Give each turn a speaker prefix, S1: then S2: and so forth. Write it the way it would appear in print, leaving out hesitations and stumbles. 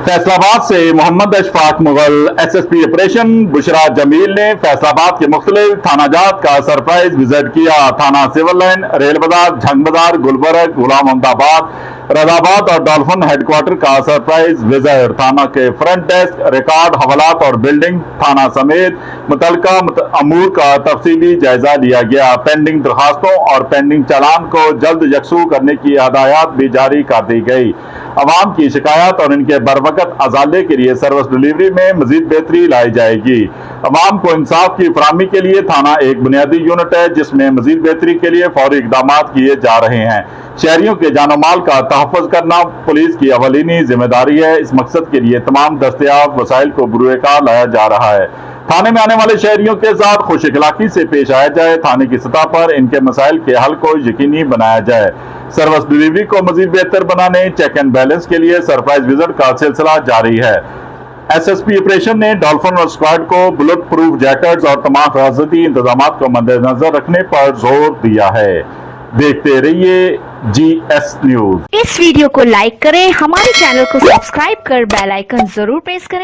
S1: फैसलाबाद से Mohammad Ashfaq Mughal SSP operation Bushra Jameel ने फैसलाबाद के मुख्तलिफ थाना जात का सरप्राइज विजिट किया। थाना सिविल लाइन, रेल बाजार, झंग बाजार, गुलबर्ग, गुलाम अहमदाबाद, रदाबाद और डॉल्फिन हेडक्वार्टर का सरप्राइज विजिट। थाना के फ्रंट डेस्क, रिकॉर्ड, हवालात और बिल्डिंग थाना समेत मुतलका अमूर का तफसीली जायजा लिया गया। पेंडिंग दरखास्तों और पेंडिंग चालान को जल्द यकसू करने की हदायत भी जारी कर दी गई। अवाम की शिकायत और इनके बरवकत अजाले के लिए सर्विस डिलीवरी में मजीद बेहतरी लाई जाएगी। अवाम को इंसाफ की फराहमी के लिए थाना एक बुनियादी यूनिट है जिसमें मजीद बेहतरी के लिए फौरी इकदाम किए जा रहे हैं। शहरियों के जान माल का तहफ़्फ़ुज़ करना पुलिस की अवलीनी जिम्मेदारी है। इस मकसद के लिए तमाम दस्तयाब वसाइल को बुरुएकार लाया जा रहा है। थाने में आने वाले शहरियों के साथ खुश इखलाकी से पेश आया जाए। थाने की सतह पर इनके मसाइल के हल को यकीनी बनाया जाए। सर्विस डिलीवरी को मजीद बेहतर बनाने, चेक एंड बैलेंस के लिए सरप्राइज विजिट का सिलसिला जारी है। एसएसपी ऑपरेशन ने डॉल्फिन स्क्वाड को बुलेट प्रूफ जैकेट्स और तमाम हिफाजती इंतजाम को मद्देनजर रखने पर जोर दिया है। देखते रहिए GS न्यूज।
S2: इस वीडियो को लाइक करें, हमारे चैनल को सब्सक्राइब कर बेल आइकन जरूर प्रेस करें।